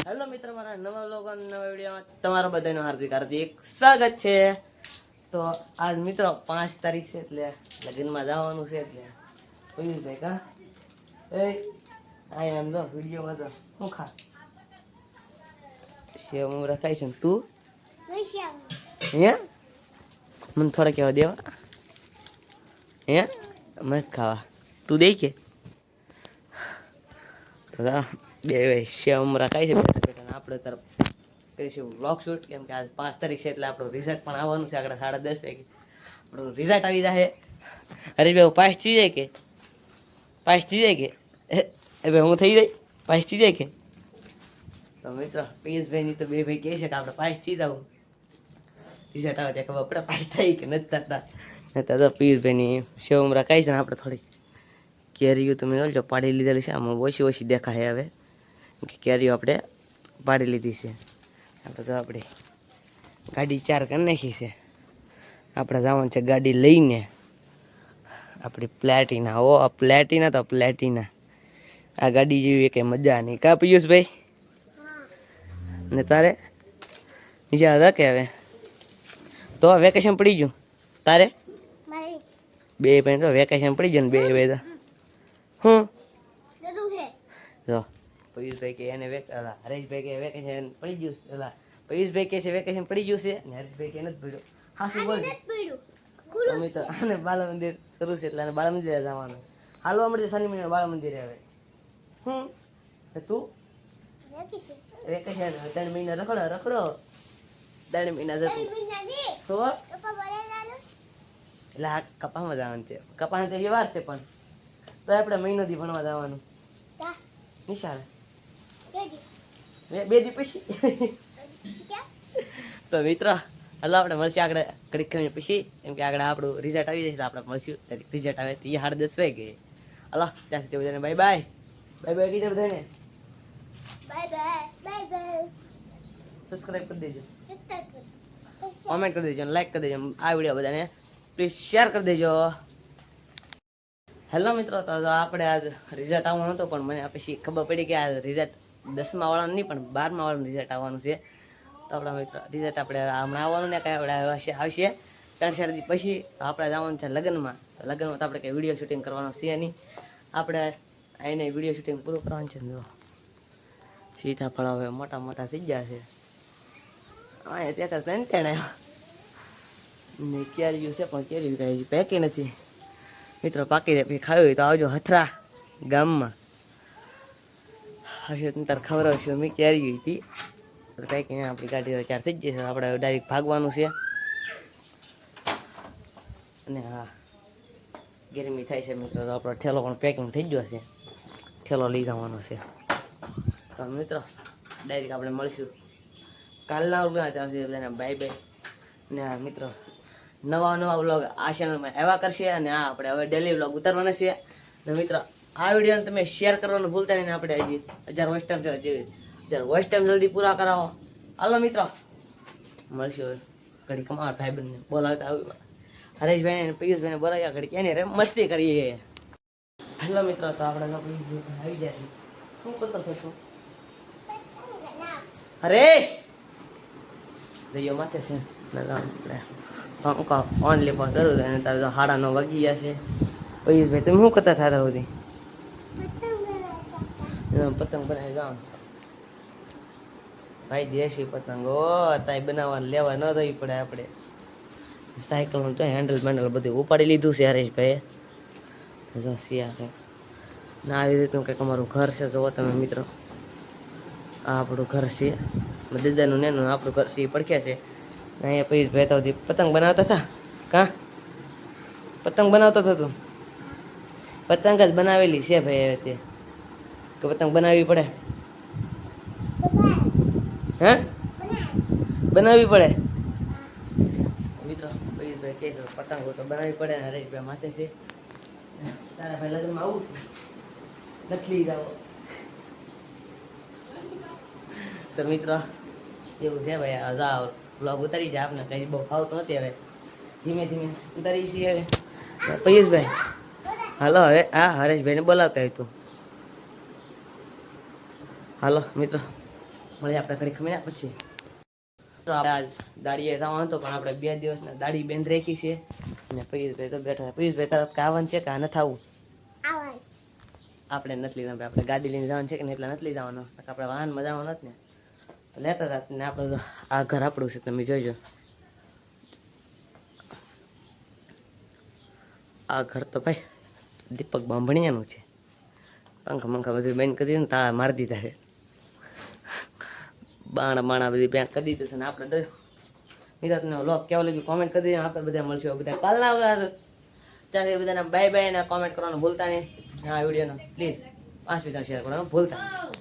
Hello મિત્રો, મારા નવા વ્લોગ અને નવા વિડીયોમાં તમારા બધાનું હાર્દિક હાર્દિક સ્વાગત છે. તો આજ મિત્રો 5 તારીખ છે એટલે લગ્નમાં જવાનું છે એટલે ભાઈ કા એ આઈ એમ નો વિડીયોમાં તો હું ખા સેવ હું રખાય છે તું હે મને થોડા કેવા દેવા હે મત ખાવા તું દે કે તો બે સેવ રખાય છે આપણે તરફ કરીશું વ્લોગ શૂટ, કેમ કે આજ 5 તારીખ છે એટલે આપણું રિઝલ્ટ પણ આવવાનું છે. આગળ 10:30 વાગે આપણું રિઝલ્ટ આવી જાય. હરીશભાઈ પાસ થઈ જાય કે પાસ થઈ જાય કે હવે હું થઈ જાય પાસ થઈ જાય કે તો મિત્રો પિયુષભાઈની તો બે ભાઈ કહે છે કે આપણે પાસ થઈ જવું. રિઝલ્ટ આવે ત્યાં ખબર આપણે પાસ થાય કે નથી થતા. નતા તો પિયુષભાઈની સેવ રખાય છે ને આપણે થોડી કેરીઓ તમે જો પાડી લીધેલી છે. આમાં ઓછી ઓછી દેખાય હવે કે કેરીઓ આપણે પાડી લીધી છે. આપણે તો આપણે ગાડી 4 કરી નાખી છે. આપણે જવાનું છે ગાડી લઈને આપણી પ્લેટિના. ઓ પ્લેટિના તો પ્લેટિના આ ગાડી જેવી કંઈ મજા નહીં કા પિયુષભાઈ? ને તારે નીચે હતા કે હવે તો વેકેશન પડી ગયું તારે? બે ભાઈ તો વેકેશન પડી ગયું ને બે બે હું જો પિયુષભાઈ કે એને હરેશભાઈ કે વેકેશન પડી ગયું છે. પિયુષભાઈ કે છે વેકેશન પડી ગયું છે ને હરેશભાઈ કે નથી પડ્યું. હા શું બોલ અમે તો આને બાલ મંદિર શરૂ છે એટલે બાલ મંદિરે જવાનું. હાલવા મળશે શનિ મહિને બાલ મંદિરે આવે. તું વેકેશન 3 મહિના રખડો 3 મહિના જતું તો એટલે આ કપામાં જવાનું છે. કપાને તો વાર છે પણ તો આપણે મહિનો દી ભણવા જવાનું નિશાળ 2 દી પછી. તો મિત્રો હલો આપણે મળશે આગળ ઘડીક ખમીને પછી, કેમ કે આગળ આપણું રિઝલ્ટ આવી જશે તો આપણે મળશું. રિઝલ્ટ આવે તો 10:30 વાગે. હલો ત્યાં સુધી બધાને બાય બાય બાય બાય કીધે બધાને bye bye bye bye. Subscribe કરી દેજો, કોમેન્ટ કરી દેજો, લાઈક કરી દેજો. આ વિડીયો બધાને પ્લીઝ શેર કરી દેજો. હેલો મિત્રો, તો આપણે આજ રિઝલ્ટ આવવાનું હતું પણ મને પછી ખબર પડી કે આ રિઝલ્ટ 10મા વાળાનું નહીં પણ 12મા વાળાનું રિઝલ્ટ આવવાનું છે. તો આપણા મિત્રો રિઝલ્ટ આપણે હમણાં આવવાનું ને કાંઈ આપણે આવશે 3-4 દી પછી. તો આપણે જવાનું છે લગ્નમાં. તો લગ્નમાં તો આપણે કંઈ વિડીયો શૂટિંગ કરવાનું છે નહીં. આપણે આને વિડીયો શૂટિંગ પૂરું કરવાનું છે ને. જો સીતાફળ હવે મોટા મોટા થઈ ગયા છે. અહીંયા ત્યાં કરતા ને ત્યાં ને કેરીયું છે પણ કેરીયું કાંઈ પેકી નથી. મિત્રો પાકી જાય પછી ખાવી હોય તો આવજો હથરા ગામમાં. હશે તારે ખવડાવશું મેં કેરી હતી પેકિંગ. આપણી ગાડી 4 થઈ જશે. આપણે ડાયરેક્ટ ભાગવાનું છે. અને હા ગરમી થાય છે મિત્રો તો આપણો ઠેલો પણ પેકિંગ થઈ ગયો છે. ઠેલો લઈ જવાનો છે. તો મિત્રો ડાયરેક્ટ આપણે મળીશું કાલના વ્લોગમાં. ચાલશે બધાને બાય બાય. ને મિત્રો નવા વ્લોગ આ ચેનલમાં એવા કરશે અને આ આપણે હવે ડેલી વ્લોગ ઉતારવાના છે. ને મિત્રો આ વિડીયોને તમે શેર કરવાનું ભૂલતા નહીં. આપણે હજી 1000 વોચ ટાઈમ છે, 1000 વોચ ટાઈમ જલ્દી પૂરા કરાવો. હાલો મિત્રો મળશું ઘડી કમાવા ભાઈબંધને બોલાવતા આવ્યું હરેશભાઈ ને પિયુષભાઈને બોલાવ્યા ઘડી એની રે મસ્તી કરીએ. હેલો મિત્રો, તો આપણે આવી ગયા છીએ. શું કરતો થશો હરેશ જઈયો માથે છે ઓનલી પણ કરું અને તારે તો 9:30 વાગી ગયા છે. પિયુષભાઈ તમે શું કરતા હતા સુધી? પતંગ બનાવી જાઓ ભાઈ. દેશી પતંગો તાઈ બનાવવા લેવા ન થવી પડે. આપણે સાયકલનું તો હેન્ડલ બેન્ડલ બધું ઉપાડી લીધું છે હરેશભાઈ. જો સિયા ના આવી રીતનું કંઈક અમારું ઘર છે. જુઓ તમે મિત્રો આ આપણું ઘર છે. દાદાનું નેનું આપણું ઘર છે એ પડખ્યા છે. અહીંયા પિયુષભાઈ તો પતંગ બનાવતા હતા. કાં પતંગ બનાવતા હતા તું? પતંગ જ બનાવેલી છે ભાઈ. હવે તે કે પતંગ બનાવવી પડે હે બનાવવી પડે મિત્રો. પિયુષભાઈ કહે છે પતંગો તો બનાવવી પડે ને હરેશભાઈ માથે છે. તારા ભાઈ લગ્નમાં આવું નથી જાવ તો મિત્રો એવું છે ભાઈ. જાઓ બ્લોગ ઉતારી છે. આપને કંઈ બહુ ફાવતું નથી. હવે ધીમે ધીમે ઉતારી છીએ. હવે પિયુષભાઈ હાલો હવે હા હરેશભાઈને બોલાવતા હોય તું. હાલો મિત્રો મળીએ આપણે ઘડી ખમીને પછી. તો આજ દાડીએ જવાનું હતો પણ આપણે 2 દિવસના દાડી બેંધ રાખી છે અને પીયુષભાઈ તો બેઠા. પીયુષભાઈ તરત આવવાનું છે કે નથી આવવું? આપણે નથી લીધા, આપણે ગાડી લઈને જવાનું છે કે ને એટલે નથી લઈ જવાનું. આપણે વાહનમાં જવાનું નથી ને તો લેતા હતા ને. આપણે આ ઘર આપણું છે, તમે જોઈજો. આ ઘર તો ભાઈ દીપક બાંભણિયાનું છે. પંખા મંખા બધું બેન કરી દીધું ને તાળા મારી દીધા છે. બાણા બધી બેંક કરી દીધું છે ને આપણે મિત્રો તમને વ્લોગ કેવો લાગ્યું કોમેન્ટ કરી દીધું. આપણે બધા મળશું બધા કાલના ત્યાંથી બધાને બાય બાય ને કોમેન્ટ કરવાનું ભૂલતા નહીં. આ વિડીયોનો પ્લીઝ 5 મિનિટ શેર કરવાનું ભૂલતા નહીં.